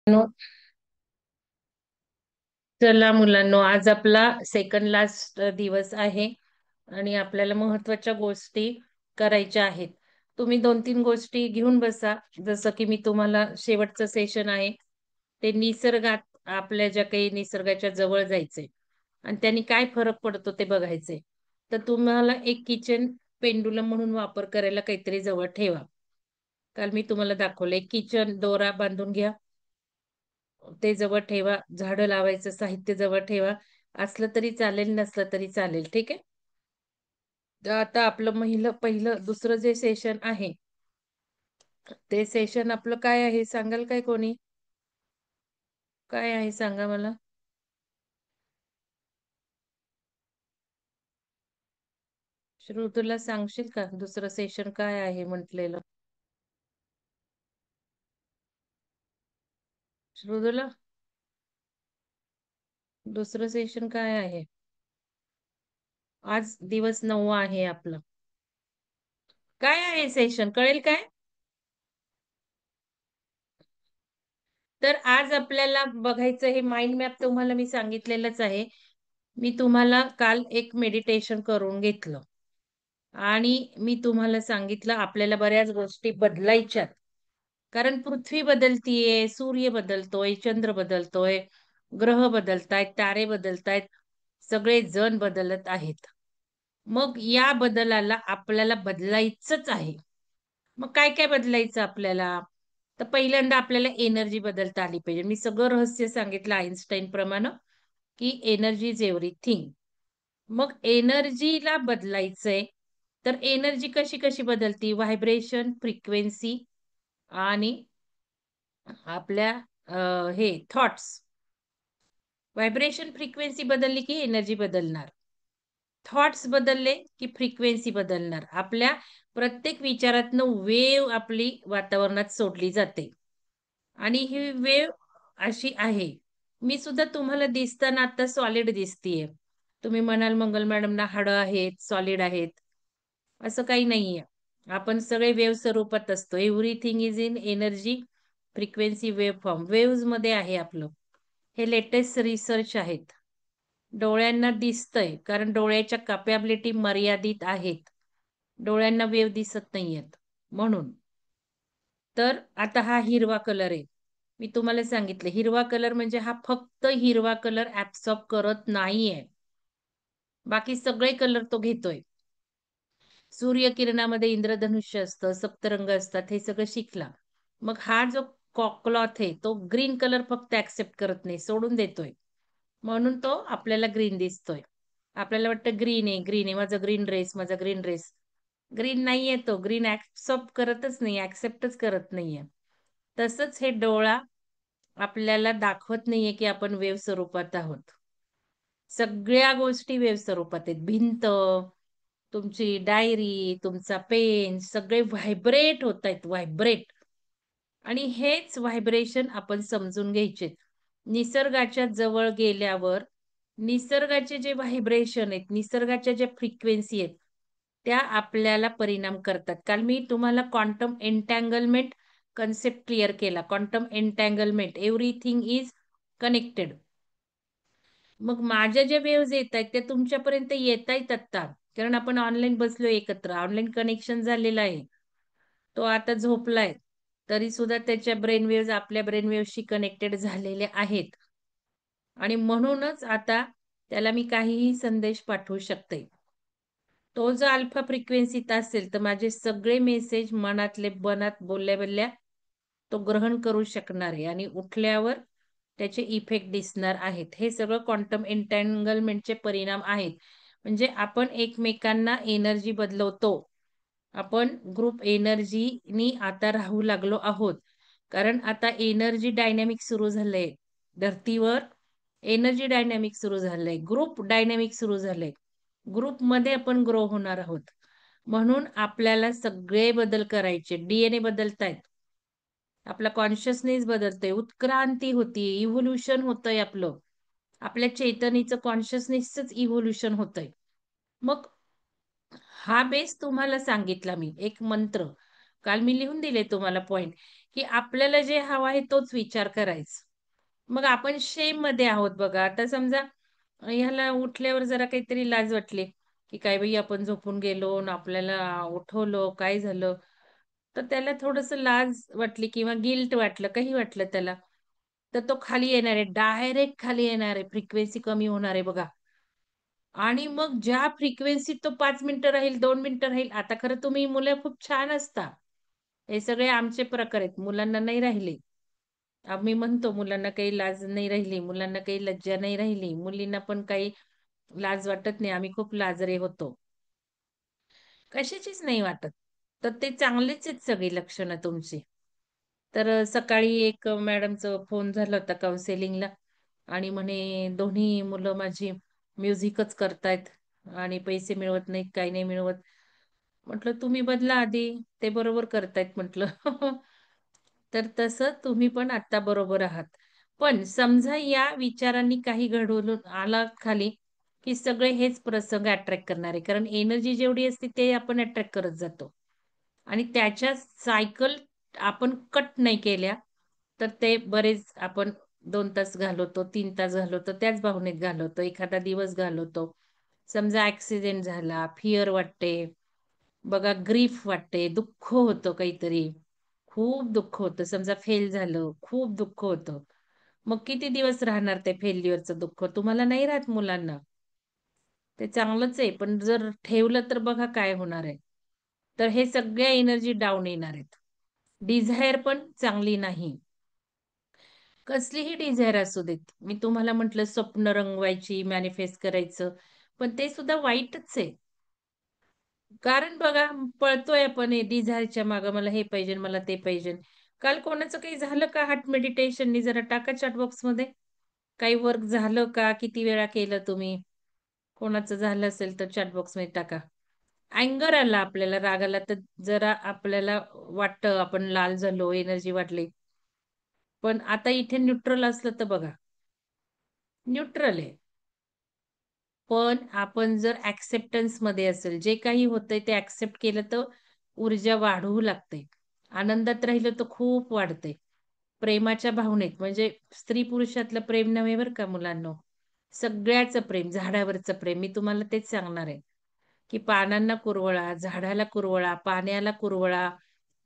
No- चला मुलांनो, आज आपला सेकंड लास्ट दिवस आहे आणि आपल्याला महत्वाच्या गोष्टी करायच्या आहेत. तुम्ही 2-3 गोष्टी घेऊन बसा. जसं की मी तुम्हाला शेवटचं सेशन आहे ते निसर्गात, आपल्या ज्या काही निसर्गाच्या जवळ जायचंय आणि त्यांनी काय फरक पडतो ते बघायचंय. तर तुम्हाला एक किचन पेंडुलम म्हणून वापर करायला काहीतरी जवळ ठेवा. काल मी तुम्हाला दाखवलं, एक किचन दोरा बांधून घ्या, ते जवळ ठेवा. झाडं लावायचं साहित्य जवळ ठेवा. असलं तरी चालेल, नसलं तरी चालेल. ठीक आहे. तर आता आपलं पहिलं दुसरं जे सेशन आहे, ते सेशन आपलं काय आहे सांगाल काय कोणी? काय आहे सांगा मला. श्रु, तुला सांगशील का दुसरं सेशन काय आहे म्हटलेलं? श्रुतुला, दुसरं सेशन काय आहे? आज दिवस 9वा आहे आपलं. काय आहे सेशन, कळेल काय? तर आज आपल्याला बघायचं, हे माइंड मॅप तुम्हाला मी सांगितलेलंच आहे. मी तुम्हाला काल एक मेडिटेशन करून घेतलं आणि मी तुम्हाला सांगितलं आपल्याला बऱ्याच गोष्टी बदलायच्यात. कारण पृथ्वी बदलतीये, सूर्य बदलतोय, चंद्र बदलतोय, ग्रह बदलतायत, तारे बदलतायत, सगळे जण बदलत आहेत. मग या बदलाला आपल्याला बदलायचंच आहे. मग काय काय बदलायचं आपल्याला? तर पहिल्यांदा आपल्याला एनर्जी बदलता आली पाहिजे. मी सगळं रहस्य सांगितलं आइन्स्टाईन प्रमाणे, की एनर्जी इज एव्हरीथिंग. मग एनर्जीला बदलायचंय. तर एनर्जी कशी कशी बदलती? व्हायब्रेशन, फ्रिक्वेन्सी आणि आपल्या हे थॉट्स. व्हायब्रेशन फ्रिक्वेन्सी बदलली की एनर्जी बदलणार. थॉट्स बदलले की फ्रिक्वेन्सी बदलणार. आपल्या प्रत्येक विचारातनं वेव आपली वातावरणात सोडली जाते आणि ही वेव अशी आहे. मी सुद्धा तुम्हाला दिसताना आता सॉलिड दिसतीये. तुम्ही म्हणाल मंगल मॅडमना हाडं आहेत, सॉलिड आहेत. असं काही नाहीये. आपण सगळे वेव्ह स्वरूपात असतो. Everything is in energy, frequency, wave form. Waves मध्ये आहे आपलं. हे लेटेस्ट रिसर्च आहेत. डोळ्यांना दिसतंय कारण डोळ्याच्या कॅपॅबिलिटी मर्यादित आहेत. डोळ्यांना वेव्ह दिसत नाहीयेत म्हणून. तर आता हा हिरवा कलर आहे. मी तुम्हाला सांगितलं हिरवा कलर म्हणजे हा फक्त हिरवा कलर ऍब्सॉर्ब करत नाहीये. बाकी सगळे कलर तो घेतोय. सूर्यकिरणामध्ये इंद्रधनुष्य असतं, सप्तरंग असतात, हे सगळं शिकला. मग हा जो क्लॉथ आहे तो ग्रीन कलर फक्त ऍक्सेप्ट करत नाही, सोडून देतोय. म्हणून तो आपल्याला ग्रीन दिसतोय. आपल्याला वाटतं ग्रीन आहे, ग्रीन आहे, माझा ग्रीन ड्रेस, माझा ग्रीन ड्रेस. ग्रीन नाहीये तो, ग्रीन ऍक्सेप्ट करतच नाही, ऍक्सेप्टच करत नाहीये. तसंच हे डोळा आपल्याला दाखवत नाहीये की आपण वेव स्वरूपात आहोत. सगळ्या गोष्टी वेव स्वरूपात आहेत. भिंत, तुमची डायरी, तुमचा पेन, सगळे व्हायब्रेट होत आहेत, व्हायब्रेट. आणि हेच व्हायब्रेशन आपण समजून घ्यायचे. निसर्गाच्या जवळ गेल्यावर निसर्गाचे जे व्हायब्रेशन आहेत, निसर्गाच्या ज्या फ्रिक्वेन्सी आहेत, त्या आपल्याला परिणाम करतात. काल मी तुम्हाला क्वांटम एन्टँगलमेंट कन्सेप्ट क्लिअर केला. Quantum entanglement, everything is connected. मग माझ्या ज्या वेव्हज येत आहेत त्या तुमच्यापर्यंत येत आहेत आता. कारण आपण ऑनलाईन बसलो एकत्र, ऑनलाईन कनेक्शन झालेलं आहे. तो आता झोपलाय तरी सुद्धा त्याच्या ब्रेन वेव्हज आपल्या ब्रेन वेव्हशी कनेक्टेड झालेले आहेत. आणि म्हणूनच आता त्याला मी काहीही संदेश पाठवू शकते. तो जर अल्फा फ्रिक्वेन्सीत असेल तर माझे सगळे मेसेज मनातले बनात बोलल्या बोलल्या तो ग्रहण करू शकणार आहे आणि उठल्यावर त्याचे इफेक्ट दिसणार आहेत. हे सगळं क्वांटम एन्टँगलमेंटचे परिणाम आहेत. म्हणजे आपण एकमेकांना एनर्जी बदलवतो. आपण ग्रुप एनर्जीनी आता राहू लागलो आहोत. कारण आता एनर्जी डायनॅमिक सुरू झालंय धर्तीवर. एनर्जी डायनॅमिक सुरू झालंय, ग्रुप डायनॅमिक सुरू झालंय. ग्रुपमध्ये आपण ग्रो होणार आहोत. म्हणून आपल्याला सगळे बदल करायचे. डीएनए बदलतायत, आपला कॉन्शियसनेस बदलतोय, उत्क्रांती होतीये, इव्होल्युशन होतंय आपलं. आपल्या चैतन्याचं कॉन्शियसनेसच इव्होल्युशन होतंय. मग हा बेस तुम्हाला सांगितला मी, एक मंत्र. काल मी लिहून दिले तुम्हाला पॉइंट, की आपल्याला जे हवं आहे तोच विचार करायचा. मग आपण शेममध्ये आहोत बघा. आता समजा ह्याला उठल्यावर जरा काहीतरी लाज वाटली, की काय बाई आपण झोपून गेलो आणि आपल्याला उठवलं, काय झालं? तर त्याला थोडंसं लाज वाटली किंवा गिल्ट वाटलं, काही वाटलं त्याला, तर तो खाली येणार आहे. डायरेक्ट खाली येणार आहे. फ्रिक्वेन्सी कमी होणार आहे बघा. आणि मग ज्या फ्रिक्वेन्सीत तो 5 मिनिटं राहील, 2 मिनिटं राहील. आता खरं तुम्ही मुलं खूप छान असता. हे सगळे आमचे प्रकार आहेत. मुलांना नाही राहिले. आम्ही म्हणतो मुलांना काही लाज नाही राहिली, मुलांना काही लज्जा नाही राहिली. मुलींना पण काही लाज वाटत नाही. आम्ही खूप लाजरे होतो. कशाचीच नाही वाटत. तर ते चांगलेच आहेत सगळी लक्षणं तुमची. तर सकाळी एक मॅडमचा फोन झाला होता काउन्सिलिंगला आणि म्हणे, "दोन्ही मुलं माझी म्युझिकच करतायत आणि पैसे मिळवत नाहीत, काही नाही मिळवत." म्हटलं, "तुम्ही बदला आधी, ते बरोबर करतायत" म्हटलं. तर तसं तुम्ही पण आता बरोबर आहात. पण समजा या विचारांनी काही घडवून आला खाली, की सगळे हेच प्रसंग अट्रॅक्ट करणार आहे. कारण एनर्जी जेवढी असते ते आपण अट्रॅक्ट करत जातो. आणि त्याच्या सायकल आपण कट नाही केल्या, तर ते बरेच आपण 2 तास घालवतो, 3 तास घालवतो, त्याच भावनेत घालवतो, एखादा दिवस घालवतो. समजा ॲक्सिडेंट झाला, फिअर वाटते, बघा ग्रीफ वाटते, दुःख होतं काहीतरी, खूप दुःख होतं. समजा फेल झालं, खूप दुःख होतं. मग किती दिवस राहणार ते फेल्युअरचं दुःख? तुम्हाला नाही राहत मुलांना. ते चांगलंच आहे, पण जर ठेवलं तर बघा काय होणार आहे. तर हे सगळ्या एनर्जी डाउन येणार आहेत. डिझायर पण चांगली नाही. कसलीही डिझायर असू देत. मी तुम्हाला म्हटलं स्वप्न रंगवायची, मॅनिफेस्ट करायचं, पण ते सुद्धा वाईटच आहे. कारण बघा पळतोय आपण हे डिझायरच्या मागे मला हे पाहिजे, मला ते पाहिजे. काल कोणाचं काही झालं का हार्ट मेडिटेशननी जरा टाका चॅट बॉक्समध्ये. काही वर्क झालं का? किती वेळा केलं तुम्ही? कोणाचं झालं असेल तर चॅट बॉक्समध्ये टाका. अँगर आला आपल्याला, राग आला तर जरा आपल्याला वाटतं आपण लाल झालो, एनर्जी वाटली. पण आता इथे न्यूट्रल असलं तर बघा, न्यूट्रल आहे. पण आपण जर ॲक्सेप्टन्समध्ये असेल, जे काही होतंय ते ॲक्सेप्ट केलं तर ऊर्जा वाढू लागते. आनंदात राहिलं तर खूप वाढते. प्रेमाच्या भावनेत म्हणजे स्त्री-पुरुषातलं प्रेम नव्हे बरं का मुलांनो. सगळ्याचं प्रेम, झाडावरचं प्रेम. मी तुम्हाला तेच सांगणार आहे, की पानांना कुरवळा, झाडाला कुरवळा, पाण्याला कुरवळा,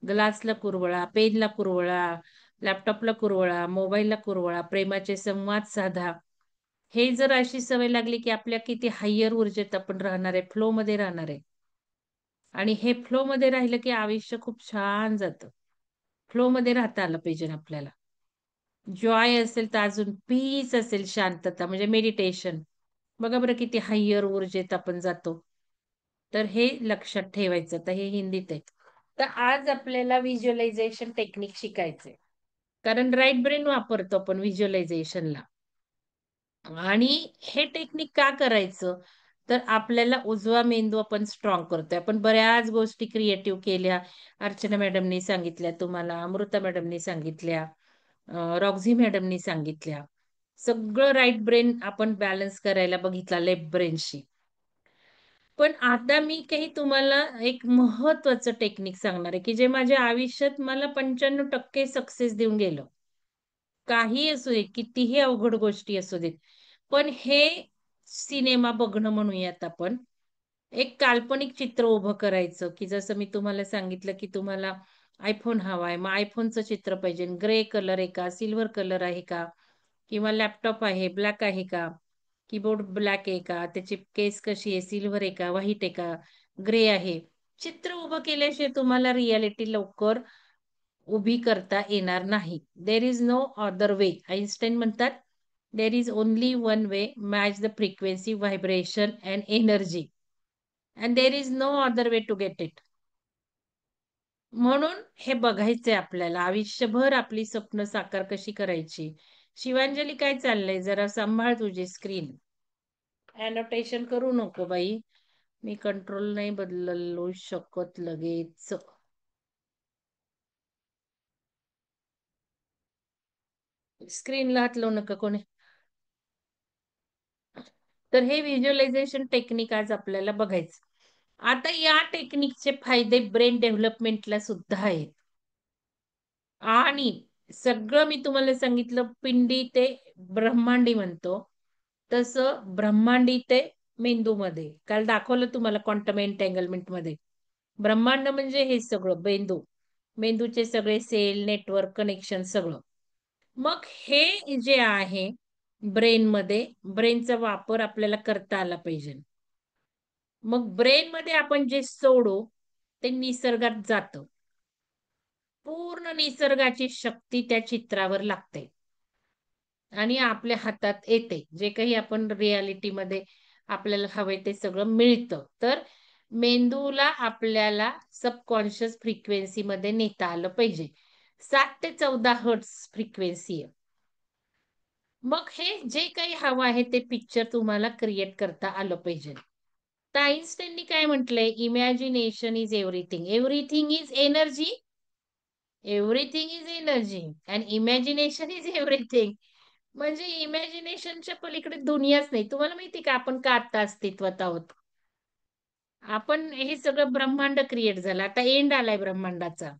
ग्लासला कुरवळा, पेनला कुरवळा, लॅपटॉपला कुरवळा, मोबाईलला कुरवळा, प्रेमाचे संवाद साधा. हे जर अशी सवय लागली, की आपल्या किती हायर ऊर्जेत आपण राहणार आहे, फ्लोमध्ये राहणार आहे. आणि हे फ्लोमध्ये राहिलं, की आयुष्य खूप छान जातं. फ्लोमध्ये राहता आलं पाहिजे आपल्याला. जॉय असेल तर अजून पीस असेल, शांतता म्हणजे मेडिटेशन. बघा बरं किती हायर ऊर्जेत आपण जातो. तर हे लक्षात ठेवायचं. तर हे हिंदीत आहे. तर आज आपल्याला व्हिज्युअलायझेशन टेक्निक शिकायचंय. कारण राइट ब्रेन वापरतो आपण व्हिज्युअलायझेशनला. आणि हे टेक्निक का करायचं? तर आपल्याला उजवा मेंदू आपण स्ट्रॉंग करतोय. आपण बऱ्याच गोष्टी क्रिएटिव्ह केल्या. अर्चना मॅडमनी सांगितल्या तुम्हाला, अमृता मॅडमनी सांगितल्या, रॉक्झी मॅडमनी सांगितल्या. सगळं राइट ब्रेन आपण बॅलन्स करायला बघितला लेफ्ट ब्रेनशी. पण आता मी काही तुम्हाला एक महत्त्वाचं टेक्निक सांगणार आहे, की जे माझ्या आयुष्यात मला 95% सक्सेस देऊन गेलं. काहीही असू दे, कितीही अवघड गोष्टी असू देत. पण हे सिनेमा बघणं म्हणूयात आपण. एक काल्पनिक चित्र उभं करायचं, की जसं मी तुम्हाला सांगितलं, की तुम्हाला iPhone हवाय. मग iPhoneचं चित्र पाहिजे. ग्रे कलर आहे का? सिल्व्हर कलर आहे का? किंवा लॅपटॉप आहे, ब्लॅक आहे का? कीबोर्ड ब्लॅक आहे का? त्याची केस कशी आहे? सिल्व्हर आहे का? व्हाईट आहे का? ग्रे आहे. चित्र उभं केल्याशिवाय तुम्हाला रिॲलिटी लवकर उभी करता येणार नाही. There is no other way. Einstein म्हणतात, "there is only one way, match the frequency, vibration and energy and there is no other way to get it." म्हणून हे बघायचंय आपल्याला. आयुष्यभर आपली स्वप्न साकार कशी करायची. शिवांजली काय चाललंय? जरा सांभाळ तुझी स्क्रीन. अॅनोटेशन करू नको बाई. मी कंट्रोल नाही बदलू शकत लगेच. स्क्रीनला हात लावू नका कोणी. तर हे व्हिज्युअलायझेशन टेक्निक आज आपल्याला बघायचं. आता या टेक्निकचे फायदे ब्रेन डेव्हलपमेंटला सुद्धा आहेत. आणि सगळं मी तुम्हाला सांगितलं पिंडी ते ब्रह्मांडी म्हणतो. तसं ब्रह्मांडी ते मेंदूमध्ये. काल दाखवलं तुम्हाला क्वांटम एंटँगलमेंट मध्ये. ब्रह्मांड म्हणजे हे सगळं मेंदू. मेंदूचे सगळे सेल, नेटवर्क, कनेक्शन सगळं. मग हे जे आहे ब्रेनमध्ये, ब्रेनचा वापर आपल्याला करता आला पाहिजे. मग ब्रेनमध्ये आपण जे सोडू ते निसर्गात जातं. पूर्ण निसर्गाची शक्ती त्या चित्रावर लागते आणि आपल्या हातात येते. जे काही आपण रियालिटीमध्ये आपल्याला हवंय ते सगळं मिळतं. तर मेंदूला आपल्याला सबकॉन्शियस फ्रिक्वेन्सीमध्ये नेता आलं पाहिजे. 7 ते 14 हर्ट्झ फ्रिक्वेन्सी आहे. मग हे जे काही हवं आहे ते पिक्चर तुम्हाला क्रिएट करता आलं पाहिजे. तर आइन्स्टाईननी काय म्हटलंय? Imagination is everything. Everything is energy. Everything is energy and imagination is everything. म्हणजे इमॅजिनेशनच्या पलीकडे दुनियाच नाही. तुम्हाला माहिती का आपण का आता अस्तित्वात आहोत? आपण हे सगळं ब्रह्मांड क्रिएट झालं. आता एंड आलाय ब्रह्मांडाचा.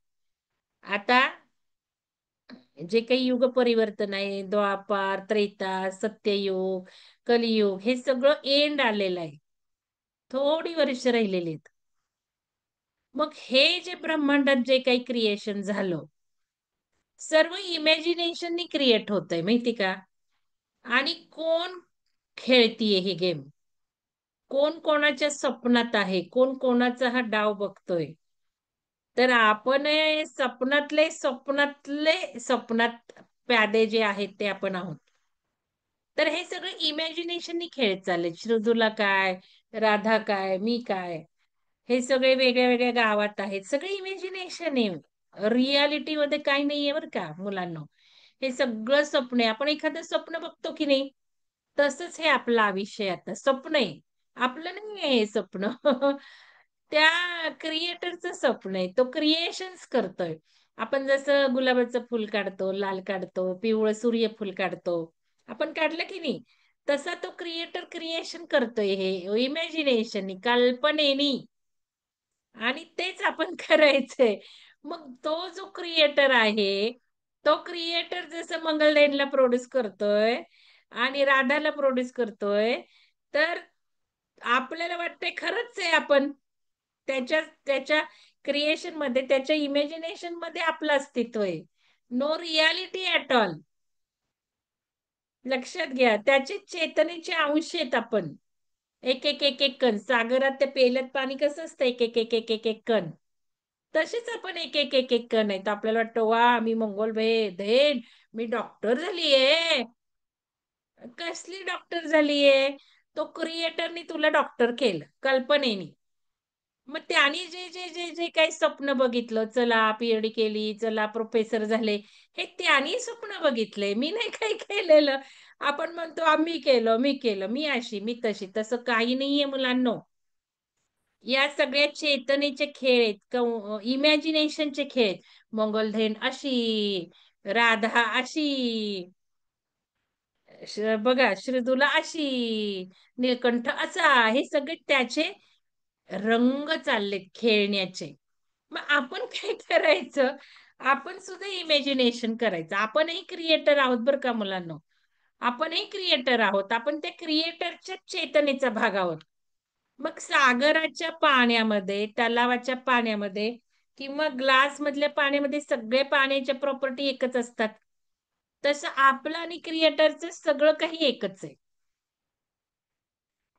आता जे काही युग परिवर्तन आहे, द्वापार, त्रेता, सत्ययुग, कलियुग हे सगळं एंड आलेलं आहे. थोडी वर्ष राहिलेली आहेत. मग हे जे ब्रह्मांडात जे काही क्रिएशन झालं, सर्व इमॅजिनेशननी क्रिएट होतंय माहिती का? आणि कोण खेळतीये ही गेम? कोण कोणाच्या स्वप्नात आहे? कोण कोणाचा हा डाव बघतोय? तर आपण हे स्वप्नात प्यादे जे आहेत ते आपण आहोत. तर हे सगळं इमॅजिनेशननी खेळत चाललेत. श्रुदुला काय, राधा काय, मी काय. हे सगळे वेगळ्या वेगळ्या गावात आहेत. सगळे इमॅजिनेशन आहे. रियालिटीमध्ये काही नाहीये बरं का मुलांनो. हे सगळं स्वप्न आहे. आपण एखादं स्वप्न बघतो की नाही? तसंच हे आपलं आयुष्य आहे आता. स्वप्न आहे. आपलं नाहीये हे स्वप्न. त्या क्रिएटरचं स्वप्न आहे. तो क्रिएशन्स करतोय. आपण जसं गुलाबाचं फुल काढतो, लाल काढतो, पिवळं सूर्यफूल काढतो. आपण काढलं की नाही? तसा तो क्रिएटर क्रिएशन करतोय हे इमॅजिनेशननी, कल्पनेनी. आणि तेच आपण करायचंय. मग तो जो क्रिएटर आहे, तो क्रिएटर जसं मंगलदेनला प्रोड्यूस करतोय आणि राधाला प्रोड्यूस करतोय, तर आपल्याला वाटतंय खरंच आहे आपण. त्याच्या त्याच्या क्रिएशनमध्ये, त्याच्या इमॅजिनेशनमध्ये आपलं अस्तित्व आहे. No reality at all. लक्षात घ्या. त्याचे चेतनेचे अंश आहेत आपण. एक, एक, एक, एक कण. सागरात त्या पेल्यात पाणी कसं असतं? एक, एक, एक, एक, एक, एक कण. तसेच आपण एक, एक, एक, एक कण आहेत. आपल्याला वाटतं, "वाह! मी मंगोलभेद, मी डॉक्टर झालीये." कसली डॉक्टर झालीये? तो क्रिएटरनी तुला डॉक्टर केलं, कल्पनेनी. मग त्याने जे काही स्वप्न बघितलं, चला पी केली, चला प्रोफेसर झाले, हे त्यानी स्वप्न बघितलंय. मी नाही काही केलेलं. आपण म्हणतो, "आम्ही केलं, मी केलं, मी अशी, मी तशी." तसं काही नाहीये मुलांनो. या सगळ्या चेतनेचे खेळ आहेत, इमॅजिनेशनचे खेळ आहेत. मंगलधेन अशी, राधा अशी, बघा श्रीदुला अशी, नीलकंठ असा, हे सगळे त्याचे रंग चाललेत खेळण्याचे. मग आपण काय करायचं? आपण सुद्धा इमॅजिनेशन करायचं. आपणही क्रिएटर आहोत बरं का मुलांनो. आपणही क्रिएटर आहोत. आपण त्या क्रिएटरच्या चेतनेचा भाग आहोत. मग सागराच्या पाण्यामध्ये, तलावाच्या पाण्यामध्ये किंवा ग्लासमधल्या पाण्यामध्ये सगळ्या पाण्याच्या प्रॉपर्टी एकच असतात. तसं आपलं आणि क्रिएटरचं सगळं काही एकच आहे.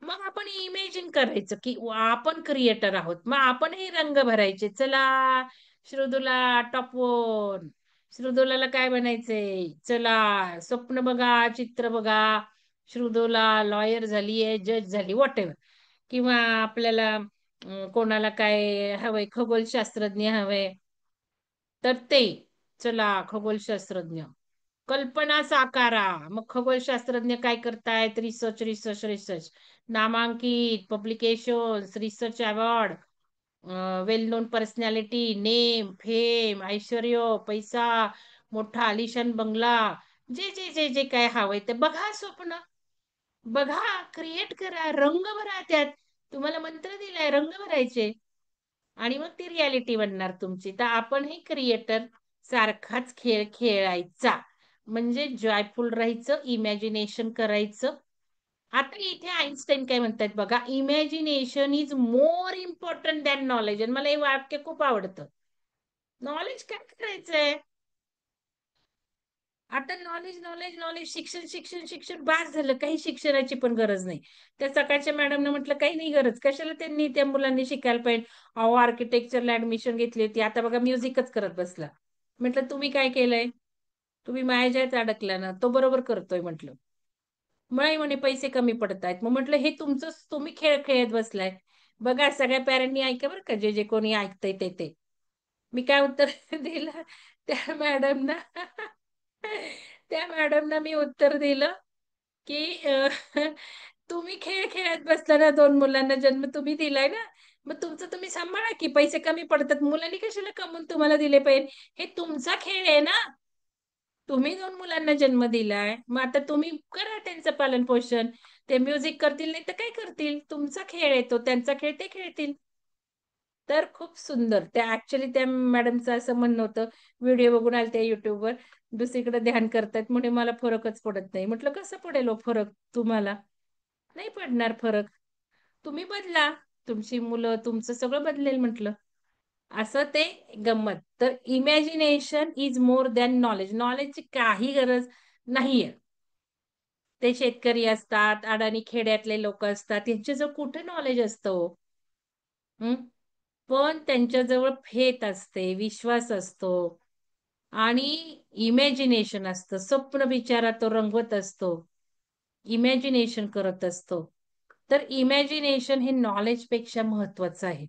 मग आपण इमॅजिन करायचं, की आपण क्रिएटर आहोत. मग आपणही रंग भरायचे. चला श्रुदुला टॉप 1. श्रुदुलाला काय बनायचंय? चला स्वप्न बघा, चित्र बघा. श्रुदुला लॉयर झालीये, जज झाली, व्हॉटएव्हर. किंवा आपल्याला कोणाला काय हवंय, खगोलशास्त्रज्ञ हवंय, तर ते. चला खगोलशास्त्रज्ञ. कल्पना साकारा. मग खगोलशास्त्रज्ञ काय करतायत? Research, research, research. नामांकित, पब्लिकेशन्स, रिसर्च अवॉर्ड, वेल नोन पर्सनॅलिटी, नेम, फेम, ऐश्वर्य, पैसा, मोठा आलिशान बंगला. जे काय हवंय ते बघा स्वप्न. बघा, क्रिएट करा, रंग भरा त्यात. तुम्हाला मंत्र दिलाय रंग भरायचे. आणि मग ती रियालिटी बनणार तुमची. तर आपण हे क्रिएटर सारखाच खेळ खेळायचा. म्हणजे जॉयफुल राहायचं, इमॅजिनेशन करायचं. आता इथे आइन्स्टाईन काय म्हणतायत बघा, "imagination is more important than knowledge." आणि मला हे वाक्य खूप आवडतं. नॉलेज काय करायचंय? आता नॉलेज, नॉलेज, नॉलेज, शिक्षण, शिक्षण, शिक्षण बास झालं. काही शिक्षणाची पण गरज नाही. त्या सकाळच्या मॅडमने म्हटलं, "काही नाही गरज." कशाला त्यांनी त्या मुलांनी शिकायला पाहिजे? अहो, आर्किटेक्चरला ॲडमिशन घेतली होती. आता बघा म्युझिकच करत बसला. म्हटलं, "तुम्ही काय केलंय? तुम्ही मायाजाळात अडकला ना." तो बरोबर करतोय म्हटलं. नाही म्हणे पैसे कमी पडतायत. मग म्हटलं, "हे तुमचंच तुम्ही खेळ खेळत बसलाय." बघा सगळ्या पॅरेंटनी ऐका बरं का, जे कोणी ऐकतंय ते. मी काय उत्तर दिलं त्या मॅडमना त्या मॅडमना मी उत्तर दिलं, की तुम्ही खेळ खेळत बसला ना, 2 मुलांना जन्म तुम्ही दिलाय ना, मग तुमचं तुम्ही सांभाळा की पैसे कमी पडतात. मुलांनी कशाला कमवून तुम्हाला दिले पाहिजे? हे तुमचा खेळ आहे ना. तुम्ही 2 मुलांना जन्म दिलाय. मग आता तुम्ही करा त्यांचं पालन-पोषण. ते म्युझिक करतील नाही तर काय करतील? तुमचा खेळ आहे तो. त्यांचा खेळ ते खेळतील. तर खूप सुंदर. त्या ॲक्चुअली त्या मॅडमचं असं म्हणणं होतं, व्हिडिओ बघून आले YouTubeवर. दुसरीकडे ध्यान करतायत म्हणे मला फरकच पडत नाही. म्हटलं कसं पडेल हो फरक तुम्हाला? नाही पडणार फरक. तुम्ही बदला. तुमची मुलं, तुमचं सगळं बदलेल म्हटलं. असं ते गंमत. तर imagination is more than knowledge. नॉलेजची काही गरज नाहीये. ते शेतकरी असतात, अडाणी खेड्यातले लोकं असतात. यांच्याजवळ कुठे नॉलेज असतं हो? हं. पण त्यांच्याजवळ फेथ असते, विश्वास असतो आणि इमॅजिनेशन असतं. स्वप्न विचारात तो रंगवत असतो. इमॅजिनेशन करत असतो. तर इमॅजिनेशन हे नॉलेजपेक्षा महत्वाचं आहे.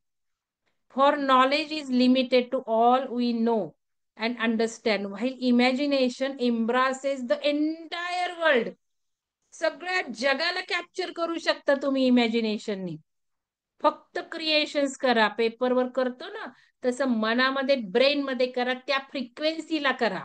For knowledge is limited to all we know and understand, while imagination embraces the entire world. सगळ्या जगाला कॅप्चर करू शकता तुम्ही इमॅजिनेशननी. फक्त क्रिएशन्स करा. पेपरवर करतो ना, तसं मनामध्ये, ब्रेनमध्ये करा. त्या फ्रिक्वेन्सीला करा.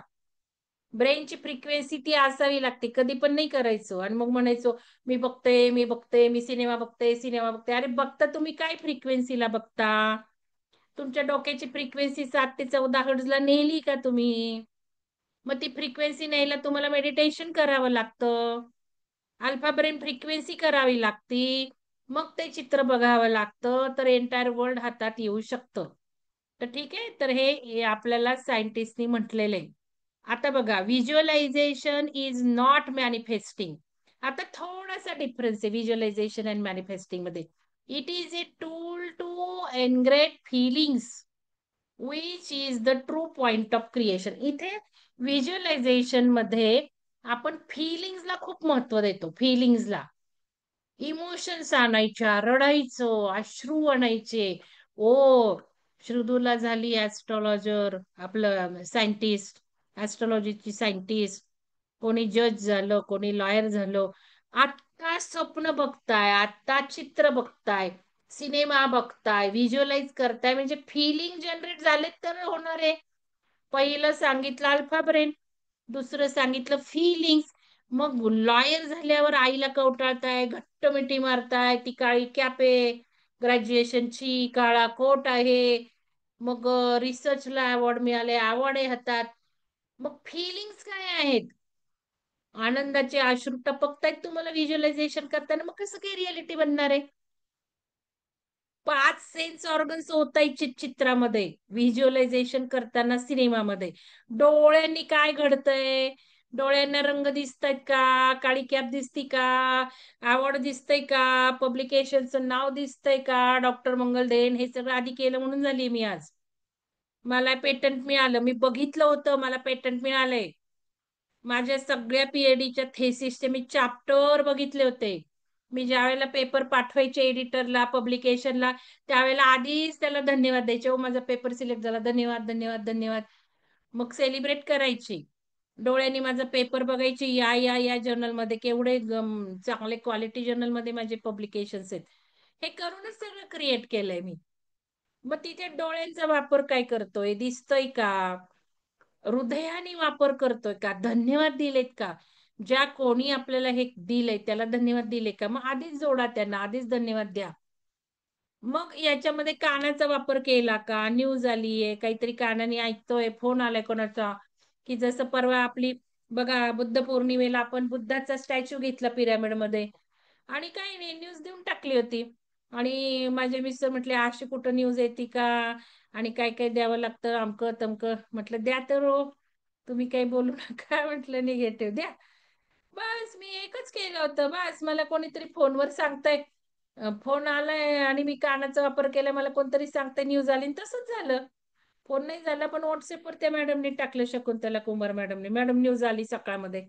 ब्रेनची फ्रिक्वेन्सी ती असावी लागते. कधी पण नाही करायचो आणि मग म्हणायचो, "मी बघते, मी बघते, मी सिनेमा बघते, सिनेमा बघते." अरे बघता तुम्ही काय फ्रिक्वेन्सीला बघता? तुमच्या डोक्याची फ्रिक्वेन्सी 7 ते 14 हर्ट्झला नेली का तुम्ही? मग ती फ्रिक्वेन्सी न्यायला तुम्हाला मेडिटेशन करावं लागतं. अल्फा ब्रेन फ्रिक्वेन्सी करावी लागती. मग ते चित्र बघावं लागतं, तर एंटायर वर्ल्ड हातात येऊ शकतं. तर ठीक आहे. तर हे आपल्याला सायंटिस्टनी म्हटलेलं आहे. आता बघा व्हिज्युअलायझेशन इज नॉट मॅनिफेस्टिंग. आता थोडासा डिफरन्स आहे व्हिज्युअलायझेशन एंड मॅनिफेस्टिंगमध्ये. It is a tool to integrate feelings which is the true point of creation. इथे व्हिज्युअलायझेशन मध्ये आपण फीलिंग्सला खूप महत्व देतो. फीलिंग्सला इमोशन्स आणायच्या, रडायचं, अश्रू आणायचे. ओ, श्रुदूला झाली ॲस्ट्रोलॉजर, आपलं सायंटिस्ट, ॲस्ट्रोलॉजीची सायंटिस्ट. कोणी जज झालं, कोणी लॉयर झालं. आता स्वप्न बघताय, आता चित्र बघताय, सिनेमा बघताय, व्हिज्युअलाइज करताय म्हणजे फीलिंग जनरेट झाले तर होणार आहे. पहिलं सांगितलं अल्फा ब्रेन, दुसरं सांगितलं फीलिंग्स. मग लॉयर झाल्यावर आईला कवटाळताय, घट्ट मिठी मारताय, ती काळी कॅप आहे, ग्रॅज्युएशनची, काळा कोट आहे. मग रिसर्चला अवॉर्ड मिळाले, अवॉर्ड आहे हातात. मग फीलिंग्स काय आहेत? आनंदाचे अश्रू टपकतायत तुम्हाला व्हिज्युअलायझेशन करताना, मग कसं काय रिअलिटी बनणार आहे? 5 सेन्स ऑर्गन्स होतायचे चित्रामध्ये, व्हिज्युअलायझेशन करताना सिनेमामध्ये. डोळ्यांनी काय घडतंय? डोळ्यांना रंग दिसतायत का? काळी कॅप दिसती का? अवॉर्ड दिसतंय का? पब्लिकेशनचं नाव दिसतंय का? डॉक्टर मंगलदेन हे सगळं आधी केलं म्हणून झाली मी आज. मला पेटंट मिळालं. मी बघितलं होतं, मला पेटंट मिळालंय. माझ्या सगळ्या पी-एच-डीच्या थेसिसचे मी चॅप्टर बघितले होते. मी ज्यावेळेला पेपर पाठवायचे एडिटरला, पब्लिकेशनला, त्यावेळेला आधीच त्याला धन्यवाद द्यायचे. "हो, माझा पेपर सिलेक्ट झाला. धन्यवाद, धन्यवाद, धन्यवाद." मग सेलिब्रेट करायची. डोळ्यांनी माझा पेपर बघायची. या जर्नलमध्ये केवढे चांगले क्वालिटी जर्नलमध्ये माझे पब्लिकेशन्स आहेत. हे करूनच सगळं क्रिएट केलंय मी. मग तिथे डोळ्यांचा वापर काय करतोय? दिसतोय का? हृदयाने वापर करतोय का? धन्यवाद दिलेत का? ज्या कोणी आपल्याला हे दिलंय त्याला धन्यवाद दिले का? मग आधीच जोडा त्यांना, आधीच धन्यवाद द्या. मग याच्यामध्ये कानाचा वापर केला का, न्यूज आलीये, काहीतरी कानाने ऐकतोय, फोन आलाय कोणाचा, की जसं परवा आपली बघा बुद्ध पौर्णिमेला आपण बुद्धाचा स्टॅच्यू घेतला पिरामिडमध्ये आणि काही नाही न्यूज देऊन टाकली होती. आणि माझे मिस्टर म्हटले अशी कुठं न्यूज येते का आणि काय काय द्यावं लागतं अमकं तमकं. म्हटलं द्या तर हो, तुम्ही काही बोलू नका म्हटलं, निगेटिव्ह द्या. बस मी एकच केलं होतं. बस मला कोणीतरी फोनवर सांगताय, फोन आलाय आणि मी कानाचा वापर केला, मला कोणतरी सांगताय न्यूज आली आणि तसंच झालं. फोन नाही झाला पण व्हॉट्सअपवर त्या मॅडमनी टाकलं, शकुंतला कुमार मॅडमनी, मॅडम न्यूज आली सकाळमध्ये.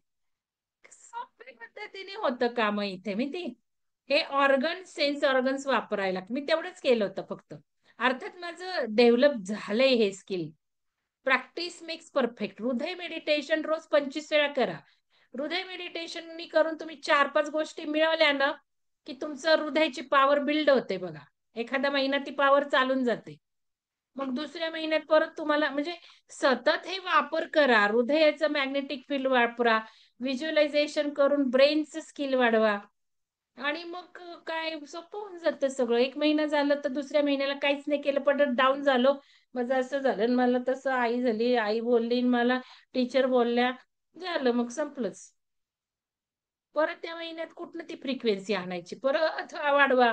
सोप्या पद्धतीने होतं काम इथे माहिती. हे ऑर्गन सेन्स ऑर्गन्स वापरायला मी तेवढंच केलं होतं फक्त. अर्थात माझं डेव्हलप झालंय हे स्किल. Practice makes perfect. हृदय मेडिटेशन रोज 25 वेळा करा. हृदय मेडिटेशन करून तुम्ही 4-5 गोष्टी मिळवल्या ना, की तुमचं हृदयाची पॉवर बिल्ड होते बघा. एखादा महिना ती पॉवर चालून जाते. मग दुसऱ्या महिन्यात परत तुम्हाला म्हणजे सतत हे वापर करा. हृदयाचं मॅग्नेटिक फील्ड वापरा. व्हिज्युअलायझेशन करून ब्रेनचं स्किल वाढवा. आणि मग काय सोपं होऊन जातं सगळं. 1 महिना झालं तर दुसऱ्या महिन्याला काहीच नाही केलं, परत डाऊन झालो. माझं असं झालं आणि मला तसं आई झाली, आई बोलली आणि मला टीचर बोलल्या. झालं मग संपलंच. परत त्या महिन्यात कुठनं ती फ्रिक्वेन्सी आणायची? परत वाढवा.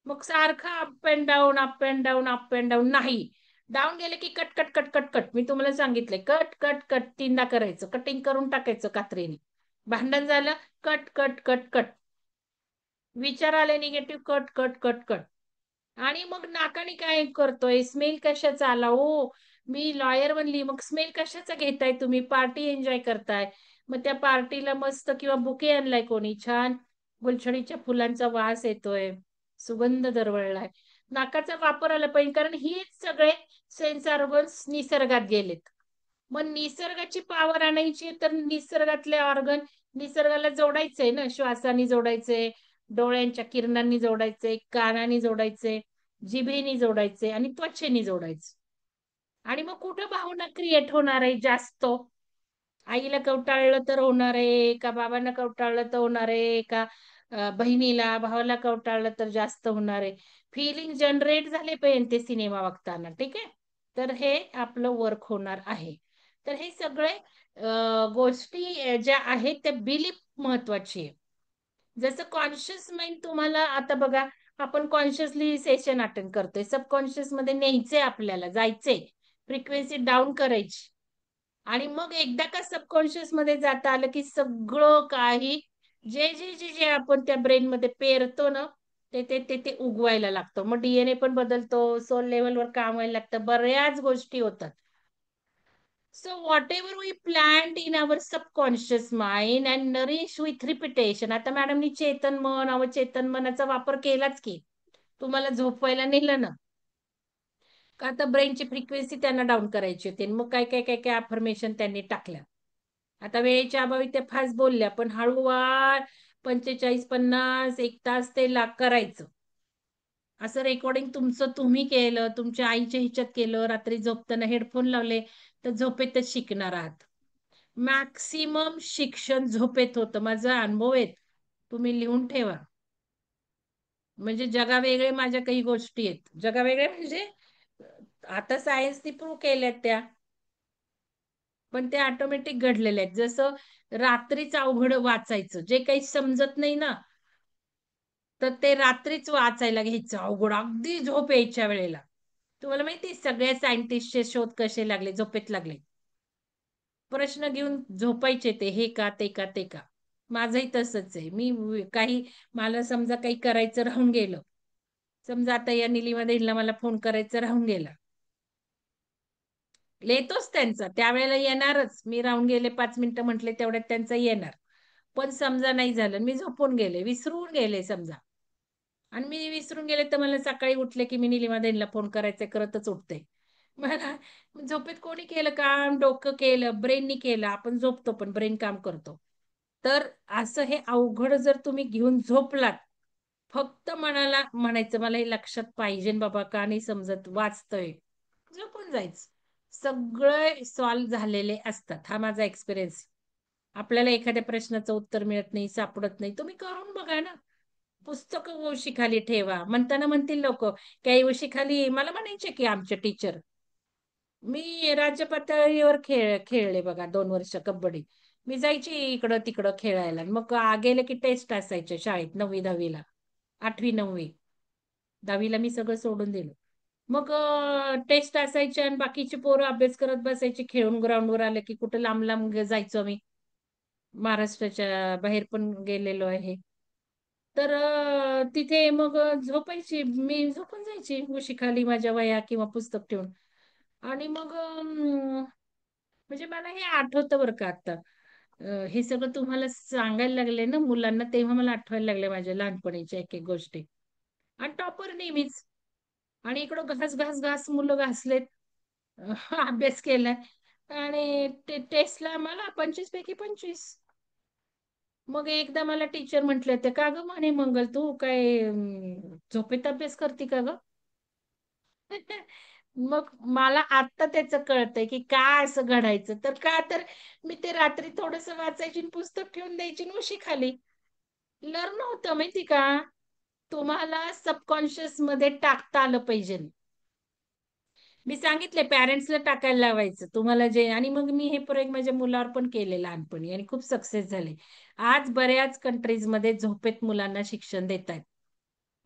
मग सारखं up and down, up and down, up and down नाही. डाऊन गेले की cut, cut, cut, cut, cut. मी तुम्हाला सांगितलंय कट, कट, कट 3दा करायचं. कटिंग करून टाकायचं कात्रीने. भांडण झालं, कट, कट, कट, कट. विचार आले negative, cut, cut, cut, cut. आणि मग नाकाने काय करतोय? स्मेल कशाचा आला? ओ, मी लॉयर बनली. मग स्मेल कशाचा घेताय तुम्ही? पार्टी एन्जॉय करताय. मग त्या पार्टीला मस्त किंवा बुके आणलाय कोणी छान, गुलछडीच्या फुलांचा वास येतोय, सुगंध दरवळलाय. नाकाचा वापर आला पाहिजे कारण हेच सगळे सेन्स ऑर्गन्स निसर्गात गेलेत. मग निसर्गाची पॉवर आणायची तर निसर्गातले ऑर्गन निसर्गाला जोडायचंय ना, श्वासाने जोडायचंय, डोळ्यांच्या किरणांनी जोडायचे, कानाने जोडायचे, जिभेने जोडायचे आणि त्वचेने जोडायचे. आणि मग कुठं भावना क्रिएट होणार आहे जास्त? आईला कवटाळलं तर होणार आहे का, बाबांना कवटाळलं तर होणार आहे का, बहिणीला भावाला कवटाळलं तर जास्त होणार आहे. फिलिंग जनरेट झाले पाहिजे ते सिनेमा बघताना, ठीक आहे. तर हे आपलं वर्क होणार आहे. तर हे सगळे गोष्टी ज्या आहेत त्या बिलीफ महत्वाची आहे. जसं कॉन्शियस माइंड तुम्हाला आता बघा, आपण कॉन्शियसली सेशन अटेंड करतोय, सबकॉन्शियस मध्ये न्यायचंय, आपल्याला जायचंय, फ्रिक्वेन्सी डाऊन करायची. आणि मग एकदा का सबकॉन्शियस मध्ये जाता आलं की सगळं काही जे जे जे जे आपण त्या ब्रेन मध्ये पेरतो ना, ते उगवायला लागतं. मग डीएनए पण बदलतो, सोल लेवलवर काम व्हायला लागतं, बऱ्याच गोष्टी होतात. So whatever we planned in our subconscious mind and nourish with repetition. आता मॅडमनी चेतन मन, अवचेतन मनाचा वापर केलाच की. तुम्हाला झोपवायला नेलं ना. का आता ब्रेनची फ्रिक्वेन्सी त्यांना डाऊन करायची होती. मग काय, काय, काय, काय अफर्मेशन त्यांनी टाकल्या. आता वेळेच्या अभावी त्या फास्ट बोलल्या, पण हळूवार 45-50 1 तास ते करायचं. असं रेकॉर्डिंग तुमचं तुम्ही केलं, तुमच्या आईच्या ह्याच्यात केलं, रात्री झोपताना हेडफोन लावले, तर झोपेतच शिकणार आहात. मॅक्सिमम शिक्षण झोपेत होतं. माझा अनुभव आहे. तुम्ही लिहून ठेवा. म्हणजे जगावेगळे माझ्या काही गोष्टी आहेत. जगावेगळे म्हणजे आता सायन्सनी प्रूव्ह केल्यात त्या. पण ते ऑटोमॅटिक घडलेले आहेत. जसं रात्रीच अवघड वाचायचं. जे काही समजत नाही ना, तर ते रात्रीच वाचायला घ्यायचं अवघड, अगदी झोप यायच्या वेळेला. तुम्हाला माहिती आहे सगळ्या सायंटिस्टचे शोध कसे लागले? झोपेत लागले. प्रश्न घेऊन झोपायचे ते, हे का, ते का, ते का. माझंही तसंच आहे. काही मला समजा काही करायचं राहून गेलं. समजा आता या निलिमा ताईला मला फोन करायचा राहून गेला. येतोच त्यांचा. त्यावेळेला येणारच. मी राहून गेले 5 मिनिटं म्हटले तेवढ्यात त्यांचा येणार. पण समजा नाही झालं, मी झोपून गेले, विसरून गेले समजा. आणि मी विसरून गेले तर मला सकाळी उठले की मी निलिमा ताईंना फोन करायचा करतच उठते. मला झोपेत कोणी केलं काम? डोकं केलं, ब्रेननी केलं. आपण झोपतो पण ब्रेन काम करतो. तर असं हे अवघड जर तुम्ही घेऊन झोपलात, फक्त मनाला म्हणायचं मला हे लक्षात पाहिजे बाबा, का नाही समजत, वाचतोय. झोपून जायचं. सगळे सॉल्व्ह झालेले असतात. हा माझा एक्सपिरियन्स. आपल्याला एखाद्या प्रश्नाचं उत्तर मिळत नाही, सापडत नाही. तुम्ही करून बघा ना. पुस्तक उशीखाली ठेवा. म्हणताना म्हणतील लोकं, काही उशीखाली मला म्हणायचे की आमचे टीचर, मी राज्य पातळीवर खेळले बघा 2 वर्ष कबड्डी. मी जायची इकडं-तिकडं खेळायला. मग गेले की टेस्ट असायच्या शाळेत 9वी-10वी ला. 8वी-9वी. 10वी ला मी सगळं सोडून दिलं. मग टेस्ट असायच्या आणि बाकीची पोरं अभ्यास करत बसायची. खेळून ग्राउंडवर आलं की कुठं लांब-लांब जायचो आम्ही. महाराष्ट्राच्या बाहेर पण गेलेलो आहे. तर तिथे मग झोपायची. मी झोपून जायची उशीखाली माझ्या वह्या किंवा पुस्तक ठेवून. आणि मग म्हणजे मला हे आठवतं बरं का आता. हे सगळं तुम्हाला सांगायला लागले ना मुलांना, तेव्हा मला आठवायला लागल्या माझ्या लहानपणीच्या एक-एक गोष्टी. आणि टॉपर नेहमीच. आणि इकडं घास मुलं घासलेत. अभ्यास केलाय आणि टेस्टला मला 25 पैकी 25. मग एकदा मला टीचर म्हटले होते, "का गं म्हणे मंगल तू काय झोपेत अभ्यास करते का गं?" मग मला आत्ता त्याचं कळतंय, की का असं घडायचं. तर मी ते रात्री थोडंसं वाचायची आणि पुस्तक ठेवून द्यायची आणि उशी खाली. लर्न होतं माहिती का? तुम्हाला सबकॉन्शियसमध्ये टाकता आलं पाहिजे. मी सांगितले पॅरेंट्सला टाकायला लावायचं. तुम्हाला जे आणि मग मी हे प्रयोग माझ्या मुलावर पण केले लहानपणी आणि खूप सक्सेस झाले. आज बऱ्याच कंट्रीजमध्ये झोपेत मुलांना शिक्षण देतायत.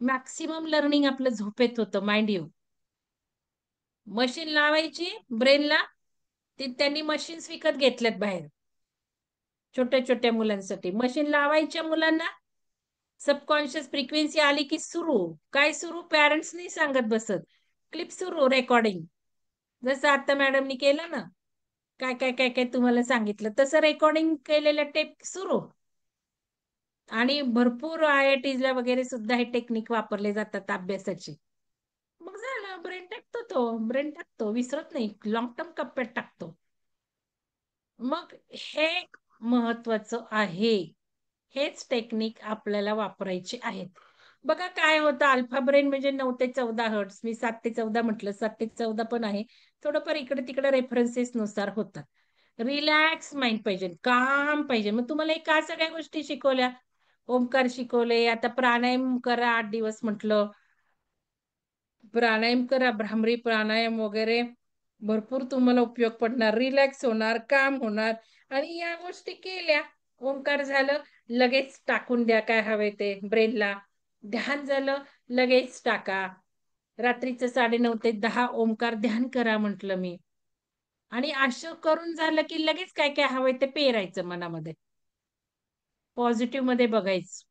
मॅक्सिमम लर्निंग आपलं झोपेत होतं माइंड यू. मशीन लावायची ब्रेनला, त्यांनी मशीन्स विकत घेतल्यात बाहेर. छोट्या-छोट्या मुलांसाठी. मशीन लावायच्या मुलांना, सबकॉन्शियस फ्रिक्वेन्सी आली की सुरू. काय सुरू? पॅरेंट्स नाही सांगत बसत. क्लिप सुरू रेकॉर्डिंग. जसं आता मॅडमनी केलं ना. काय तुम्हाला सांगितलं. तसं रेकॉर्डिंग केलेल्या टेप सुरू. आणि भरपूर IITsला वगैरे सुद्धा हे टेक्निक वापरले जातात अभ्यासाचे. मग झालं ब्रेन टाकतो तो. ब्रेन टाकतो. विसरत नाही. लाँग टर्म कप्प्यात टाकतो. मग हे महत्वाचं आहे. हेच टेक्निक आपल्याला वापरायचे आहेत. बघा काय होतं अल्फा ब्रेन म्हणजे 9 ते 14 हर्ट्झ. मी 7 ते 14 म्हटलं. 7 ते 14 पण आहे. थोडंफार इकडे-तिकडे रेफरन्सेसनुसार होतात. रिलॅक्स माइंड पाहिजे, काम पाहिजे. मग तुम्हाला हे का सगळ्या गोष्टी शिकवल्या? ओमकार शिकवले, आता प्राणायाम करा 8 दिवस म्हटलं. प्राणायाम करा, भ्रामरी प्राणायाम वगैरे भरपूर तुम्हाला उपयोग पडणार. रिलॅक्स होणार, काम होणार आणि या गोष्टी केल्या. ओंकार झालं, लगेच टाकून द्या काय हवंय ते ब्रेनला. ध्यान झालं, लगेच टाका. रात्रीचं 9:30 ते 10 ओंकार ध्यान करा म्हटलं मी. आणि असं करून झालं, की लगेच काय-काय हवंय ते पेरायचं मनामध्ये. पॉझिटिव्हमध्ये बघायचं.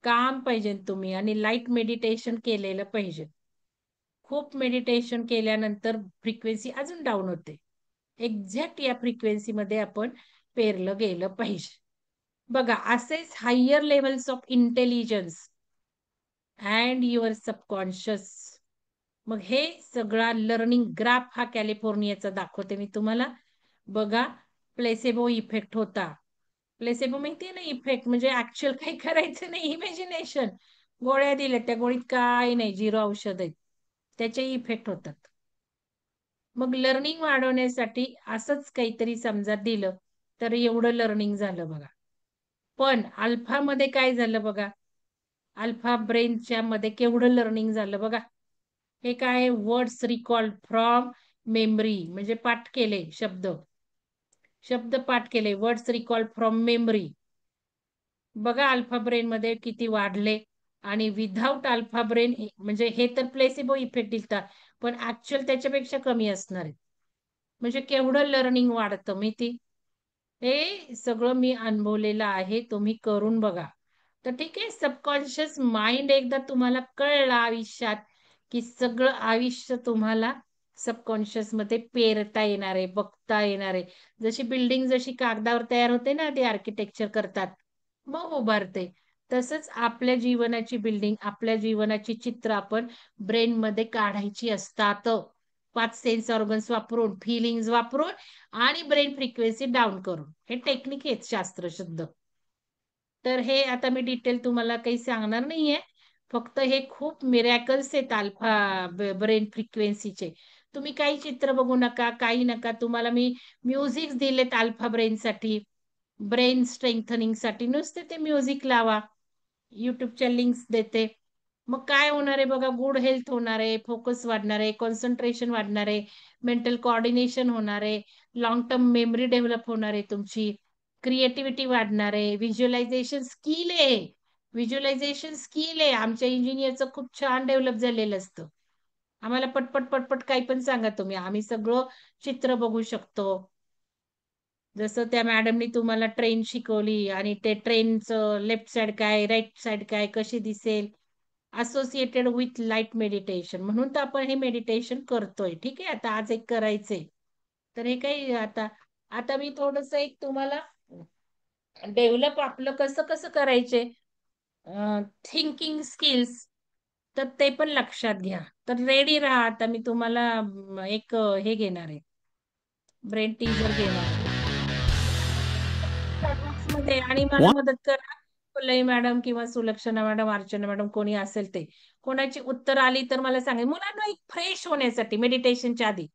काम पाहिजे तुम्ही आणि लाईट मेडिटेशन केलेलं पाहिजे. खूप मेडिटेशन केल्यानंतर फ्रिक्वेन्सी अजून डाउन होते. एक्झॅक्ट या फ्रिक्वेन्सीमध्ये आपण पेरलं गेलं पाहिजे. बघा असेच higher levels of intelligence and your subconscious. मग हे सगळा लर्निंग ग्राफ हा कॅलिफोर्नियाचा दाखवते मी तुम्हाला. बघा प्लेसेबो इफेक्ट होता. प्लेसेबो माहितीये ना इफेक्ट म्हणजे ऍक्च्युअल काही करायचं नाही इमॅजिनेशन. गोळ्या दिल्या त्या गोळीत काय नाही 0 औषध आहेत. त्याचे इफेक्ट होतात. मग लर्निंग वाढवण्यासाठी असंच काहीतरी समजा दिलं, तर एवढं लर्निंग झालं बघा. पण अल्फामध्ये काय झालं बघा. अल्फा ब्रेनच्या मध्ये केवढं लर्निंग झालं बघा. हे काय वर्ड्स रिकॉल्ड फ्रॉम मेमरी म्हणजे पाठ केले शब्द. शब्द पाठ केले. Words recalled from memory. बघा अल्फा ब्रेनमध्ये किती वाढले आणि विथआऊट अल्फा ब्रेन म्हणजे हे तर प्लेसिबो इफेक्ट दिसतात. पण ऍक्च्युअल त्याच्यापेक्षा कमी असणार आहे. म्हणजे केवढं लर्निंग वाढतं माहिती? हे सगळं मी अनुभवलेलं आहे. तुम्ही करून बघा. तर ठीक आहे, सबकॉन्शियस माइंड एकदा तुम्हाला कळलं आयुष्यात, की सगळं आयुष्य तुम्हाला सबकॉन्शियसमध्ये पेरता येणार आहे, बघता येणार आहे. जशी बिल्डिंग जशी कागदावर तयार होते ना, ते आर्किटेक्चर करतात, मग उभारते. तसंच आपल्या जीवनाची बिल्डिंग, आपल्या जीवनाची चित्र आपण ब्रेनमध्ये काढायची असतात. 5 सेन्स ऑर्गन्स वापरून, फीलिंग्ज वापरून आणि ब्रेन फ्रिक्वेन्सी डाउन करून. हे टेक्निक आहेत शास्त्रशुद्ध. तर हे आता मी डिटेल तुम्हाला काही सांगणार नाहीये. फक्त हे खूप मिरॅकल्स आहेत अल्फा ब्रेन फ्रिक्वेन्सीचे. तुम्ही काही चित्र बघू नका, काही नका. तुम्हाला मी म्युझिक्स दिलेत अल्फा ब्रेनसाठी, ब्रेन स्ट्रेंथनिंगसाठी. नुसते ते म्युझिक लावा. युट्यूबच्या लिंक्स देते. मग काय होणार आहे बघा, गुड हेल्थ होणार आहे, फोकस वाढणार आहे, कॉन्सन्ट्रेशन वाढणार आहे, मेंटल कोऑर्डिनेशन होणार आहे, लॉंग टर्म मेमरी डेव्हलप होणार आहे तुमची, क्रिएटिव्हिटी वाढणार आहे, व्हिज्युअलायझेशन स्किल आहे. व्हिज्युअलायझेशन स्किल आहे आमच्या इंजिनियरचं खूप छान डेव्हलप झालेलं असतं. आम्हाला पटपट पटपट काही पण सांगा तुम्ही, आम्ही सगळं चित्र बघू शकतो. जसं त्या मॅडमनी तुम्हाला ट्रेन शिकवली आणि ते ट्रेनचं लेफ्ट साइड काय, राईट साइड काय, कशी दिसेल, असोसिएटेड विथ लाईट मेडिटेशन, म्हणून तर आपण हे मेडिटेशन करतोय. ठीक आहे, आता आज एक करायचंय. तर हे काही आता आता मी थोडस एक तुम्हाला डेव्हलप आपलं कसं कसं करायचे थिंकिंग स्किल्स, तर ते पण लक्षात घ्या. तर रेडी राहा. आता मी तुम्हाला एक हे घेणार आहे, ब्रेन टीजर घेणार आहे मध्ये, आणि मला One मदत करा. लय मॅडम किंवा सुलक्षणा मॅडम, अर्चना मॅडम, कोणी असेल ते, कोणाची उत्तर आली तर मला सांगेल. मुलांना एक फ्रेश होण्यासाठी मेडिटेशनच्या आधी